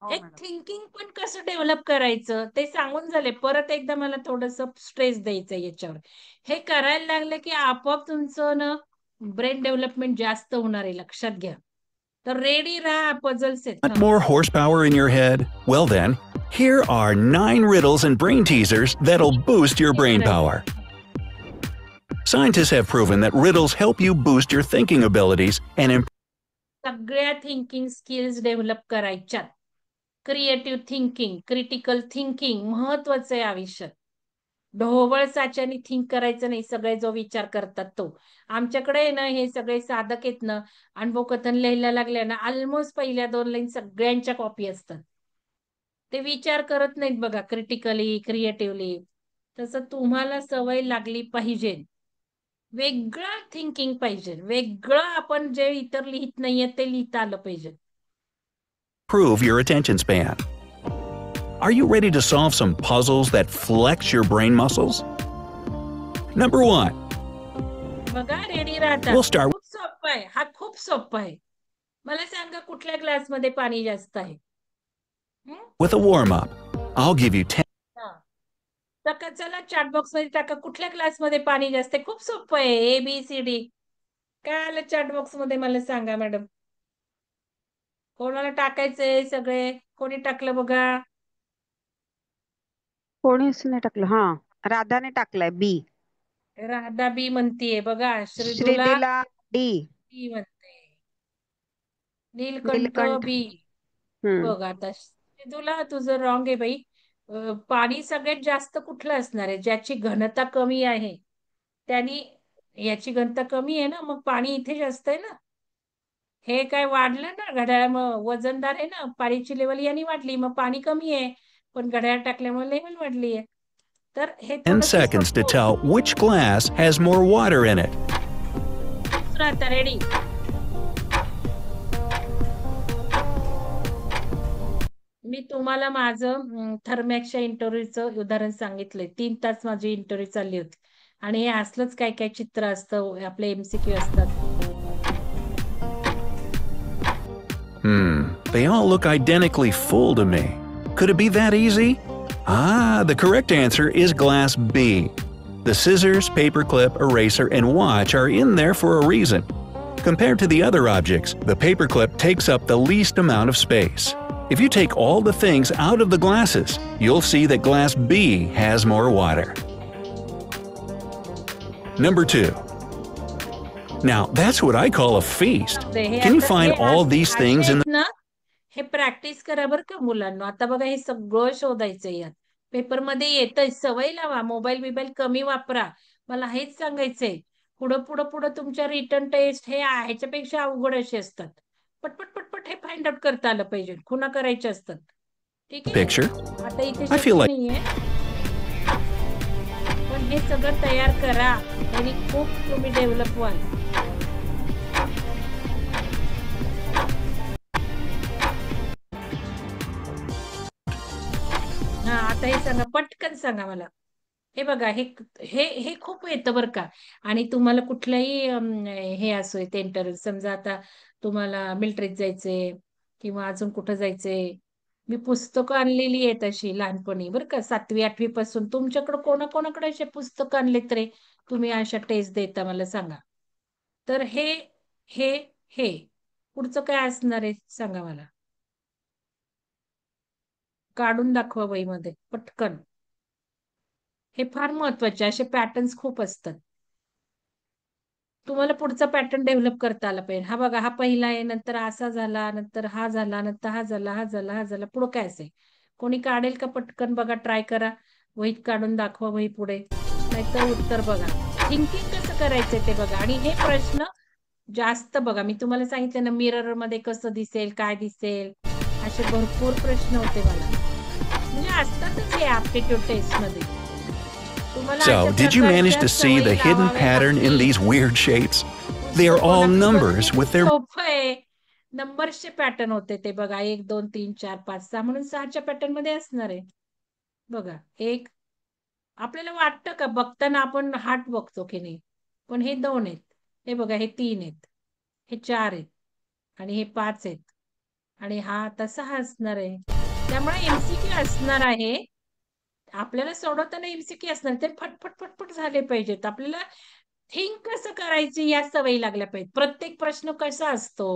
हो एक मॅडम. थिंकिंग पण कसं डेव्हलप करायचं ते सांगून झाले. परत एकदा मला थोडस स्ट्रेस द्यायचं याच्यावर. हे करायला लागलं की आपोआप तुमचं ना ब्रेन डेव्हलपमेंट जास्त होणार आहे, लक्षात घ्या. तर रेडी राहा, पझल्स आहेत. want more horsepower in your head? Well then, here are 9 riddles and brain teasers that'll boost your brain power. Scientists have proven that riddles help you boost your thinking abilities and improve सगळ्या thinking skills develop करायच्यात. Creative thinking, critical thinking महत्वाचं आहे आयुष्यात. ढोबळ साच्याने think करायचं नाही, सगळे जो विचार करतात तो. आमच्याकडे ना हे सगळे साधक आहेत ना, अनुभवकथन लिहायला लागले ना, ऑलमोस्ट पहिल्या 2 लाईन सगळ्यांच्या कॉपी असतात. ते विचार करत नाहीत बघा क्रिटिकली, क्रिएटिव्हली. तसं तुम्हाला सवय लागली पाहिजे. वेगळं थिंकिंग पाहिजे. वेगळं आपण जे इतर लिहित नाहीये ते लिहिता आलं पाहिजे. your attention span. Are you ready to solve some puzzles that flex your brain muscles? Number 1. बघा रेडी राहतात. We'll start खूप सोपं आहे, हा खूप सोपं आहे. मला सांगा कुठल्या ग्लासमध्ये पाणी जास्त आहे? with a warm-up. I'll give you 10 टाका, चला चॅट बॉक्स मध्ये टाका, कुठल्या क्लासमध्ये पाणी जास्त आहे? खूप सोपं आहे, ए बी सी डी. काय आलं चॅट बॉक्स मध्ये मला सांगा मॅडम. कोणाला टाकायचंय सगळे? कोणी टाकलं बघा? कोणीच नाही टाकलं. हा, राधाने टाकलाय बी. राधा बी म्हणतीये बघा. श्रीदुला श्रीदिला डी. बी म्हणते. नीलकंठ नीलकंठ. बी. हम्म. बघ आता श्रीदुला तुझं रॉंग आहे बाई. पाणी सगळ्यात जास्त कुठलं असणार आहे? ज्याची घनता कमी आहे त्यांनी, याची घनता कमी आहे ना, मग पाणी इथे जास्त आहे ना. हे काय वाढलं ना घड्याळ, मग वजनदार आहे ना, पाण्याची लेवल यांनी वाढली, मग पाणी कमी आहे, पण घड्याळ टाकल्यामुळे लेवल वाढली आहे. तर हे 10 थोडस seconds to tell which glass has more water in it. आता रेडी. मी तुम्हाला माझं थर्मॅक्सच्या इंटरव्ह्यूचं उदाहरण सांगितलंय. 3 तास माझी इंटरव्ह्यू चालली होती आणि हे असलंच काय काय चित्र असतं, आपले एमसीक्यू असतात. They all look identically full to me. Could it be that easy? Ah, the correct answer is glass B. The scissors, paperclip, eraser, and watch are in there for a reason. Compared to the other objects, the paperclip takes up the least amount of space. If you take all the things out of the glasses, you'll see that glass B has more water. Number 2. Now, that's what I call a feast. Can you find all these things in the... हे practice करा बरं का मुलांना. आता बघा हे सगळं शोधायचंय यात. पेपरमध्ये येतंय, सवय लावा, मोबाईल बिबाईल कमी वापरा. मला हेच सांगायचंय. पुढं पुढं पुढं तुमच्या रिटर्न टेस्ट हे ह्याच्यापेक्षा अवघड असे असतात. पटपट पटपट हे फाइंड आउट करता आलं पाहिजे, खुणा करायच्या असतात. ठीक आहे, picture? आता इथे I feel शक्य like नाहीये, पण हे सगळं तयार करा आणि खूप तुम्ही डेव्हलप व्हाल. हा, आता हे सांगा, पटकन सांगा मला. हे बघा, हे हे हे खूप येतं बरं का. आणि तुम्हाला कुठलाही हे असो ते इंटरव्ह्यू, समजा आता तुम्हाला मिलिटरीत जायचंय किंवा अजून कुठं जायचंय, मी पुस्तकं आणलेली आहेत अशी लहानपणी बरं का, 7वी 8वी पासून. तुमच्याकडे कोणाकोणाकडे असे पुस्तकं आणलेत रे, तुम्ही अशा टेस्ट देता मला सांगा. तर हे पुढचं काय असणार आहे सांगा मला, काढून दाखवा वहीमध्ये पटकन. हे फार महत्वाचे, असे पॅटर्न्स खूप असतात. तुम्हाला पुढचा पॅटर्न डेव्हलप करता आला पाहिजे. हा बघा, हा पहिला आहे, नंतर असा झाला, नंतर हा झाला, नंतर हा झाला, हा झाला, हा झाला, पुढं काय असेल. कोणी काढेल का पटकन? बघा, ट्राय करा, वहीत काढून दाखवा वही पुढे, नाहीतर उत्तर बघा. थिंकिंग कसं करायचंय ते बघा. आणि हे प्रश्न जास्त बघा, मी तुम्हाला सांगितलं ना, मिरर मध्ये कसं दिसेल, काय दिसेल, असे भरपूर प्रश्न होते मला, म्हणजे असतातच हे ऍप्टिट्यूड टेस्ट मध्ये. तुम्हाला So, अशा did you manage प्रकारच्या to see the सवयी hidden लावाव्या pattern in लागतील. these weird shapes? They are all numbers with their सोपं आहे. नंबर्सचे पॅटर्न होते ते बघा, 1 2 3 4 5 6 म्हणून 6च्या पॅटर्न मध्ये असणार आहे. बघा, एक आपल्याला वाटतं का बघताना आपण हार्ट बघतो की नाही, पण हे 2 आहेत. हे बघा, हे 3 आहेत, हे 4 आहेत, आणि हे 5 आहेत, आणि हा आता 6 असणार आहे. त्यामुळे एमसीक्यू असणार आहे. आपल्याला सोडवताना एमसीक्यू असणार, ते फटफट फटफट झाले पाहिजेत. आपल्याला थिंक कसं करायची या सवयी लागल्या पाहिजेत. प्रत्येक प्रश्न कसा असतो,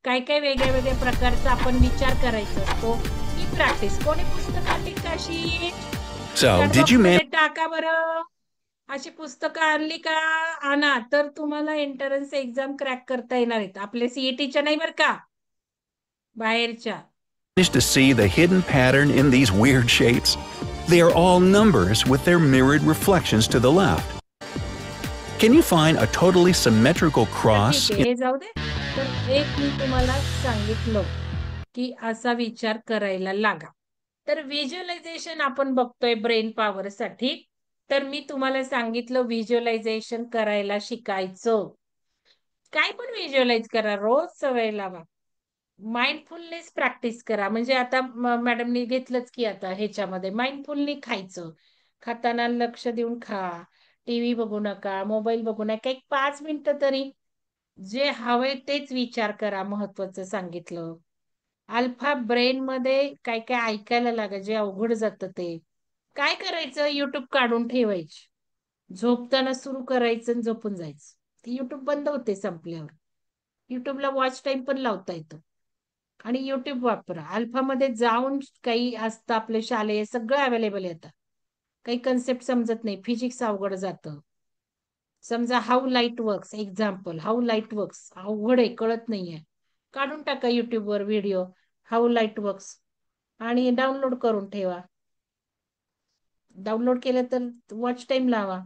काय काय वेगळ्या वेगळ्या प्रकारचा आपण विचार करायचा असतो, ही प्रॅक्टिस. कोणी पुस्तक आणली कशी So, chat did box you मध्ये manage टाका बरं. अशी पुस्तकं आणली का? आणा, तर तुम्हाला एंट्रन्स एक्झाम क्रॅक करता येणार आहेत. आपल्या सीईटीच्या नाही बरं का, बाहेरच्या. to see the hidden pattern in these weird shapes? They are all numbers with their mirrored reflections to the left. Can you find a totally symmetrical cross ठीक आहे, हे जाऊ दे. तर एक मी तुम्हाला सांगितलं की असा विचार करायला लागा. तर व्हिज्युअलायझेशन आपण बघतोय ब्रेन पॉवर साठी. तर मी तुम्हाला सांगितलं व्हिज्युअलायझेशन करायला शिकायचं. काय पण व्हिज्युअलाइज करा, रोज सवय लावा. माइंडफुलनेस प्रॅक्टिस करा. म्हणजे आता मॅडमनी घेतलंच की आता ह्याच्यामध्ये माइंडफुलली खायचं. खाताना लक्ष देऊन खा. टीव्ही बघू नका, मोबाईल बघू नका. एक 5 मिनिटं तरी जे हवंय तेच विचार करा. महत्वाचं सांगितलं. अल्फा ब्रेन मध्ये काय काय ऐकायला लागा, जे अवघड जातं ते. काय करायचं, युट्यूब काढून ठेवायची. झोपताना सुरू करायचं आणि झोपून जायचं. ती युट्यूब बंद होते संपल्यावर. युट्यूबला वॉच टाइम पण लावता येतो. आणि युट्यूब वापरा. अल्फामध्ये जाऊन काही असतं आपलं शालेय, सगळं अवेलेबल येतं. काही कन्सेप्ट समजत नाही, फिजिक्स अवघड जातं. समजा how light works, example, how light works अवघड आहे, कळत नाहीये. काढून टाका युट्यूबवर व्हिडिओ, हाऊ लाईट वर्क्स, आणि डाउनलोड करून ठेवा. डाउनलोड केलं तर वॉच टाइम लावा.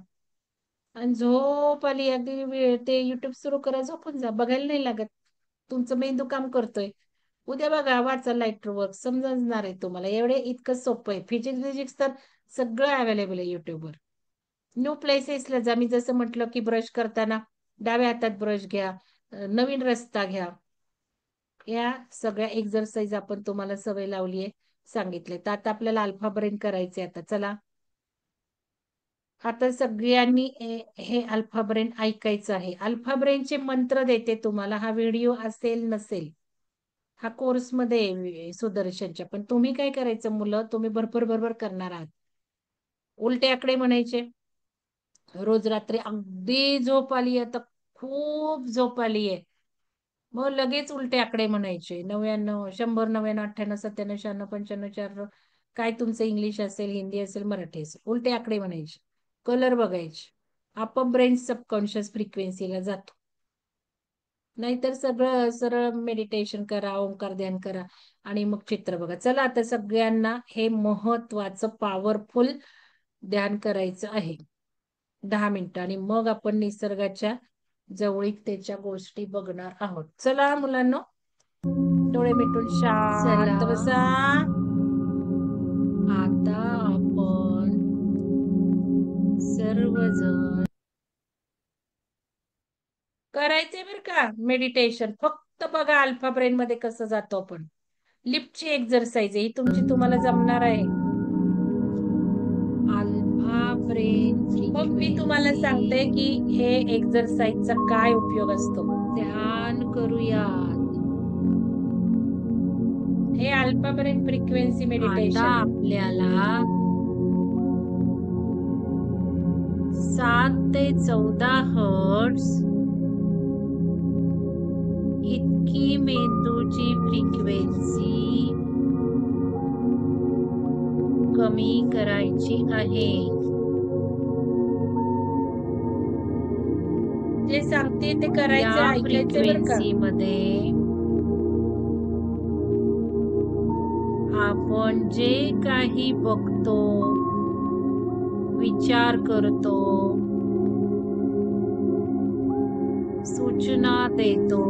आणि झोप आली अगदी ते युट्यूब सुरू करा, झोपून जा. बघायला नाही लागत, तुमचं मेंदू काम करतोय. उद्या बघा, वाचा लाईट वर्क, समजणार आहे तुम्हाला. एवढे इतकं सोपं आहे. फिजिक्स तर सगळं अवेलेबल आहे युट्यूबवर. न्यू प्लेसेसला जा. मी जसं म्हटलं की ब्रश करताना डाव्या हातात ब्रश घ्या, नवीन रस्ता घ्या. या सगळ्या एक्सरसाइज आपण तुम्हाला सवय लावली आहे, सांगितले. तर आता आपल्याला अल्फा ब्रेन करायचे. आता चला, आता सगळ्यांनी हे अल्फा ब्रेन ऐकायचं आहे. अल्फा ब्रेनचे मंत्र देते तुम्हाला. हा व्हिडिओ असेल नसेल, हा कोर्स मध्ये सुदर्शनच्या. पण तुम्ही काय करायचं मुलं, तुम्ही भरपूर भरपूर करणार आहात. उलटे आकडे म्हणायचे रोज रात्री. अगदी झोप आली आता, खूप झोप आली आहे, मग लगेच उलटे आकडे म्हणायचे. 99 100 99 98 97 96 95 4, काय तुमचं इंग्लिश असेल, हिंदी असेल, मराठी असेल, उलटे आकडे म्हणायचे. कलर बघायचे. आपोआप ब्रेन सबकॉन्शियस फ्रिक्वेन्सीला जातो. नाहीतर सगळं सरळ मेडिटेशन करा, ओंकार ध्यान करा, आणि मग चित्र बघा. चला, आता सगळ्यांना हे महत्वाचं पॉवरफुल ध्यान करायचं आहे 10 मिनिटं, आणि मग आपण निसर्गाच्या जवळीकतेच्या गोष्टी बघणार आहोत. चला मुलांनो, डोळे मिटून शांत बसा. आता आपण सर्वजण करायचंय बरं का मेडिटेशन. फक्त बघा अल्फा ब्रेन मध्ये कसं जातो आपण. लिफ्टची एक्सरसाइज आहे ही तुमची, तुम्हाला जमणार आहे. Alpha brain. मग मी तुम्हाला सांगते की हे एक्सरसाइजचा काय उपयोग असतो. ध्यान करूया. हे अल्फा ब्रेन फ्रिक्वेन्सी आता मेडिटेशन. आपल्याला 7 ते 14 हर्ट्झ इतकी मेंदूची फ्रिक्वेन्सी कमी करायची आहे. जे सांगते ते करायचं, या ऐकायचं बरं का. फ्रिक्वेन्सी मध्ये आपण जे काही बघतो, विचार करतो, सूचना देतो,